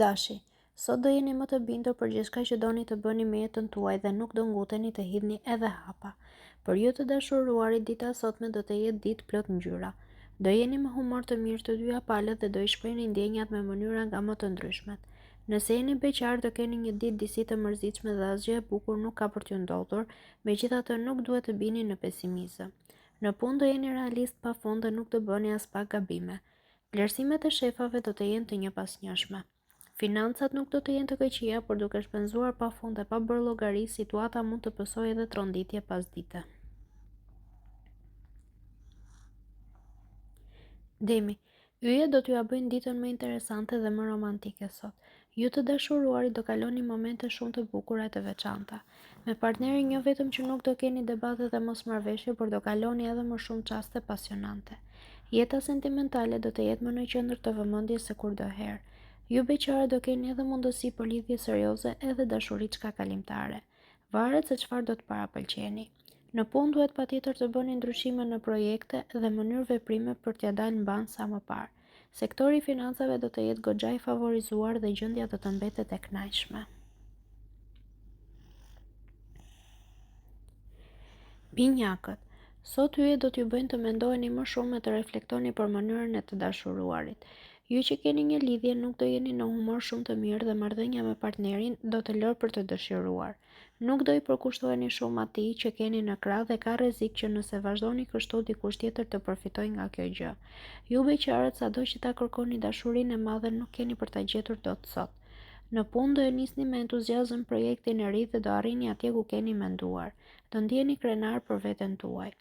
Dashi, sot do jeni më të bindur për gjithçka që doni të bëni me jetën tuaj dhe nuk do nguteni të hidhni edhe hapa. Për ju të dashuruarit, dita e sotme do të jetë ditë plot ngjyra. Do jeni me humor të mirë të dyja palët dhe do i shprehni ndjenjat me mënyra nga më të ndryshmet. Nëse jeni beqar, do keni një ditë disi të mërzitshme dhe asgjë e bukur nuk ka për t'ju ndodhur, megjithatë nuk duhet të bini në pesimizëm. Në punë do jeni realist pafund dhe nuk do bëni as pak gabime. Vlerësimet e shefave do të jenë të njëpasnjëshme. Financat nuk do të jenë të këqija, por duke shpenzuar pafund dhe pa bërë llogari, situata mund të pësojë edhe tronditje pasdite. Demi, yjet do t'ju bëjnë ditën më interesante dhe më romantike sot. Ju të dashuruarit do kaloni momente shumë të bukura e të veçanta. Me partnerin jo vetëm që nuk do keni debate dhe mosmarrveshje, por do kaloni edhe më shumë çaste pasionante. Jeta sentimentale do të jetë më në qendër të vëmendjes se kurdoherë. Ju beqare do keni edhe mundësi për lidhje serioze edhe dashuri kalimtare. Varet se çfarë do të parapëlqeni. Në punë duhet patjetër të bëni ndryshime në projekte dhe mënyrë veprime për t'ia dalë mban sa më parë. Sektori i financave do të jetë goxha i favorizuar dhe gjendja do të mbetet e kënaqshme. Binjakët, sot yjet do t'ju bëjnë të mendoheni më shumë e të reflektoni për mënyrën e të dashuruarit. Ju që keni një lidhje nuk do jeni në humor shumë të mirë dhe marrëdhënia me partnerin do të lërë për të dëshiruar. Nuk do i përkushtoheni shumë atij që keni në krah dhe ka rrezik që nëse vazhdoni kështu dikush tjetër të përfitojë nga kjo gjë. Ju beqarët, sado që ta kërkoni dashurinë e madhe nuk keni për ta gjetur dot sot. Në punë do e nisni me entuziazëm projektin e ri dhe do arrini atje ku keni menduar. Do ndjeni krenar për veten tuaj.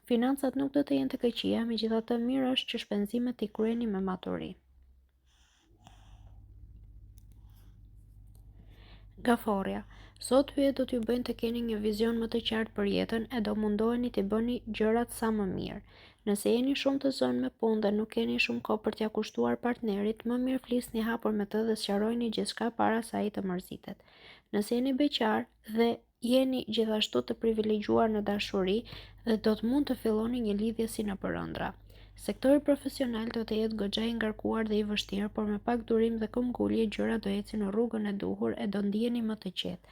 Financat nuk do të jenë të këqija, megjithatë mirë është që shpenzimet i kryeni me maturi. Gaforja, sot yjet do t'ju bëjnë të keni një vizion më të qartë për jetën e do mundoheni të bëni gjërat sa më mirë. Nëse jeni shumë të zënë me punë dhe nuk keni shumë kohë për t'ia kushtuar partnerit, më mirë flisni hapur me të dhe sqarojini gjithçka para se ai të mërzitet. Nëse jeni beqar dhe jeni gjithashtu të privilegjuar në dashuri dhe do të mund të filloni një lidhje si në përëndra. Sektori profesional do të jetë goxha i ngarkuar dhe i vështirë, por me pak durim dhe këmbgulje gjërat do ecin në rrugën e duhur e do ndiheni më të qetë.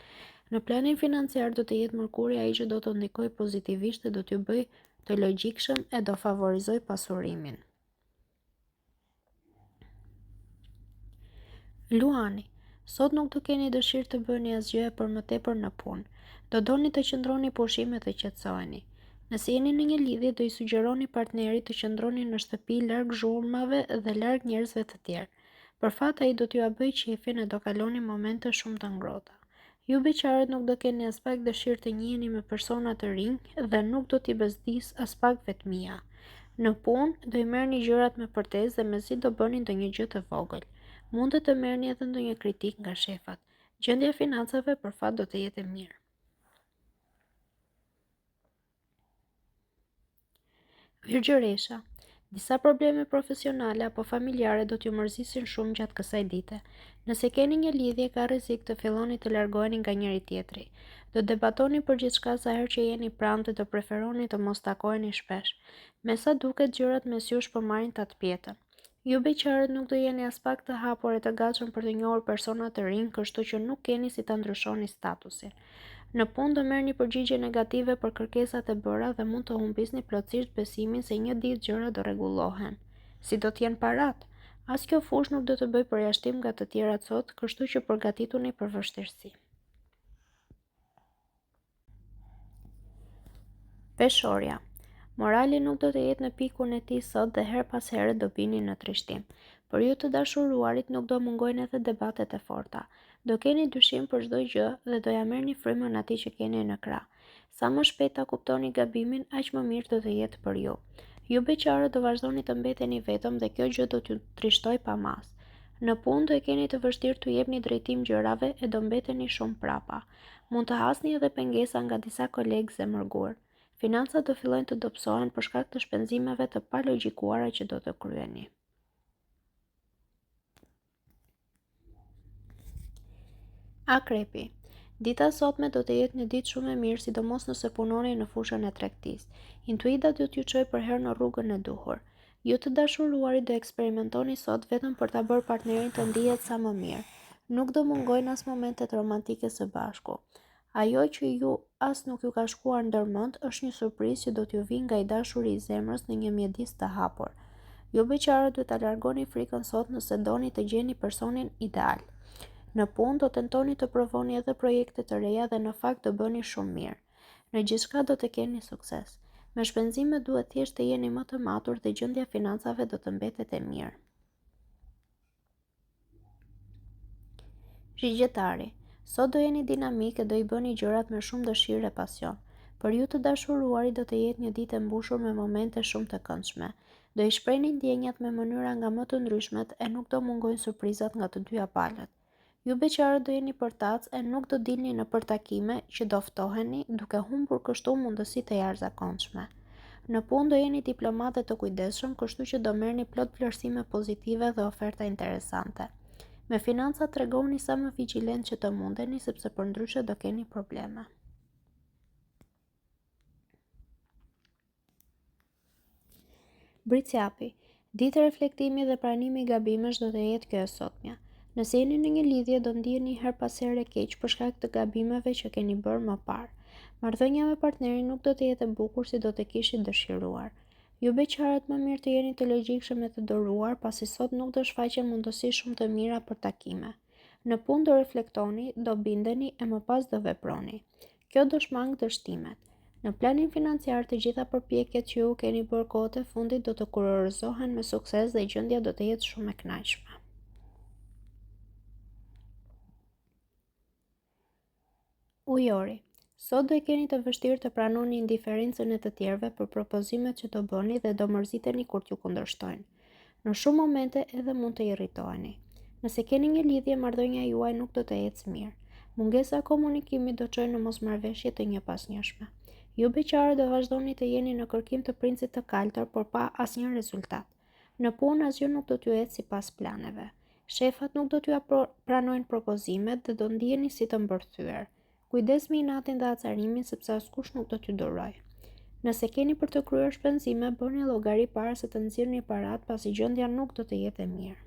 Në planin financiar do të jetë Mërkuri ai që do të ndikojë pozitivisht dhe do t'ju bëjë të logjikshëm e do favorizoj pasurimin. Luani, sot nuk do keni dëshirë të bëni asgjë për më tepër në punë. Do doni të qëndroni pushime të qetësoheni. Nëse jeni në një lidhje, do i sugjeroni partnerit të qëndroni në shtëpi larg zhurmave dhe larg njerëzve të tjerë. Për fat ai do t'ju bëjë qefin e do kaloni momente shumë të ngrohta. Ju beqarët nuk do keni as pak dëshirë të njiheni me persona të rinj dhe nuk do t'i bezdis as pak vetmia. Në punë do i merrni gjërat me përtesë dhe mezi do bëni ndonjë gjë të vogël. Mund të merrni edhe ndonjë kritik nga shefat. Gjendja e financave për fat do të jetë e mirë. Virgjëresha, disa probleme profesionale apo familjare do t'ju mërzisin shumë gjatë kësaj dite. Nëse keni një lidhje, ka rrezik të filloni të largoheni nga njëri tjetri. Do debatoni për gjithçka sa herë që jeni pranë dhe do preferoni të mos takoheni shpesh. Me sa duket gjërat mes jush po marrin tatpjetën. Ju beqarët nuk do jeni as pak të hapur e të gatshëm për të njohur persona të rinj, kështu që nuk keni si ta ndryshoni statusin. Në punë do merrni përgjigje negative për kërkesat e bëra dhe mund të humbisni plotësisht besimin se një ditë gjërat do rregullohen. Si do t'jenë parat? As kjo fushë nuk do të bëjë përjashtim nga të tjerat sot, kështu që përgatituni për vështirësi. Peshorja, morali nuk do të jetë në pikun e tij sot dhe her pas here do bini në trishtim. Për ju të dashuruarit nuk do mungojnë edhe debatet e forta. Do keni dyshim për çdo gjë dhe do ja merrni frymën atij që keni në krah. Sa më shpejt ta kuptoni gabimin, aq më mirë do të jetë për ju. Ju beqarët do vazhdoni të mbeteni vetëm dhe kjo gjë do t'ju trishtoj pa mas. Në punë do e keni të vështirë t'u jepni drejtim gjërave e do mbeteni shumë prapa. Mund të hasni edhe pengesa nga disa kolegë zemërgur. Financat do fillojnë të dobësohen për shkak të shpenzimeve të palogjikuara që do të kryeni. Akrepi, dita sotme do të jetë një ditë shumë e mirë, sidomos nëse punoni në fushën e tregtisë. Intuita do t'ju çojë për herë në rrugën e duhur. Ju të dashuruari do eksperimentoni sot vetëm për ta bërë partnerin të ndihet sa më mirë. Nuk do mungojnë as momentet romantike së bashku. Ajo që ju as nuk ju ka shkuar ndërmend është një surprizë që do t'ju vinë nga i dashuri i zemrës në një mjedis të hapur. Ju beqarët duhet ta largoni frikën sot nëse doni të gjeni personin ideal. Në punë do tentoni të provoni edhe projekte të reja dhe në fakt do bëni shumë mirë. Në gjithçka do të keni sukses. Me shpenzime duhet thjesht të jeni më të matur dhe gjendja financave do të mbetet e mirë. Rigjetari, sot do jeni dinamik e do i bëni gjërat me shumë dëshirë e pasion. Për ju të dashuruari do të jetë një ditë e mbushur me momente shumë të këndshme. Do i shprehni ndjenjat me mënyra nga më të ndryshmet e nuk do mungojnë surprizat nga të dyja palët. Ju beqarët do jeni përtac e nuk do dilni në përtakime që do ftoheni duke humbur kështu mundësi të jashtëzakonshme. Në punë do jeni diplomat dhe të kujdesshëm, kështu që do merrni plot vlerësime pozitive dhe oferta interesante. Me financat tregoni sa më vigjilent që të mundeni, sepse përndryshe do keni probleme. Briciapi, ditë reflektimi dhe pranimi i gabimesh do të jetë kjo e sotmja. Nëse jeni në një lidhje do ndiheni her pas here keq për shkak të gabimeve që keni bërë më parë. Marrëdhënia me partnerin nuk do të jetë e bukur si do të kishit dëshiruar. Ju beqarët më mirë të jeni të logjikshëm e të doruar, pasi sot nuk do shfaqen mundësi shumë të mira për takime. Në punë do reflektoni, do bindeni e më pas do veproni. Kjo do shmang dështimet. Në planin financiar të gjitha përpjekjet që ju keni bërë kohët e fundit do të kurorëzohen me sukses dhe gjendja do të jetë shumë e kënaqshme. Ujori, sot do e keni të vështirë të pranoni indiferencën e të tjerëve për propozimet që do bëni dhe do mërziteni kur t'ju kundërshtojnë. Në shumë momente edhe mund të irritoheni. Nëse keni një lidhje, marrëdhënia juaj nuk do të ecë mirë. Mungesa e komunikimit do çojë në mosmarrëveshje të njëpasnjëshme. Ju beqarë do vazhdoni të jeni në kërkim të princit të kaltër, por pa asnjë rezultat. Në punë asgjë nuk do t'ju ecë sipas planeve. Shefat nuk do t'ju pranojnë propozimet dhe do ndiheni si të mbërthyer. Kujdes me inatin dhe acarimin sepse askush nuk do t'ju durojë. Nëse keni për të kryer shpenzime, bëni llogari para se të nxirrni parat, pasi gjendja nuk do të jetë e mirë.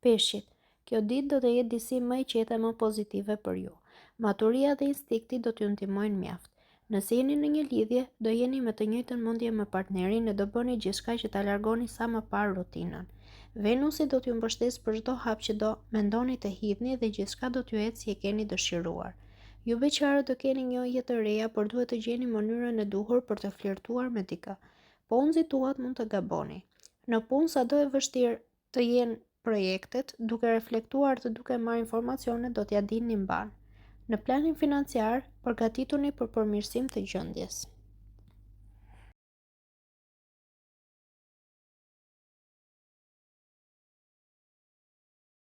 Peshqit, kjo ditë do të jetë disi më e qetë e më pozitive për ju. Maturia dhe instikti do t'ju ndihmojnë mjaft. Nëse jeni në një lidhje, do jeni me të njëjtën mendje me partnerin e do bëni gjithçka që ta largoni sa më parë rutinën. Venusi do t'ju mbështesë për çdo hap që do mendoni të hidhni dhe gjithçka do t'ju ecë si e keni dëshiruar. Ju beqarët do keni njohje të reja, por duhet të gjeni mënyrën e duhur për të flirtuar me dikë. Po unë nxituat mund të gaboni. Në punë sado e vështirë të jenë projektet, duke reflektuar të duke marrë informacione do t'ja dini mban. Në planin financiar, përgatituni për përmirësim të gjendjes.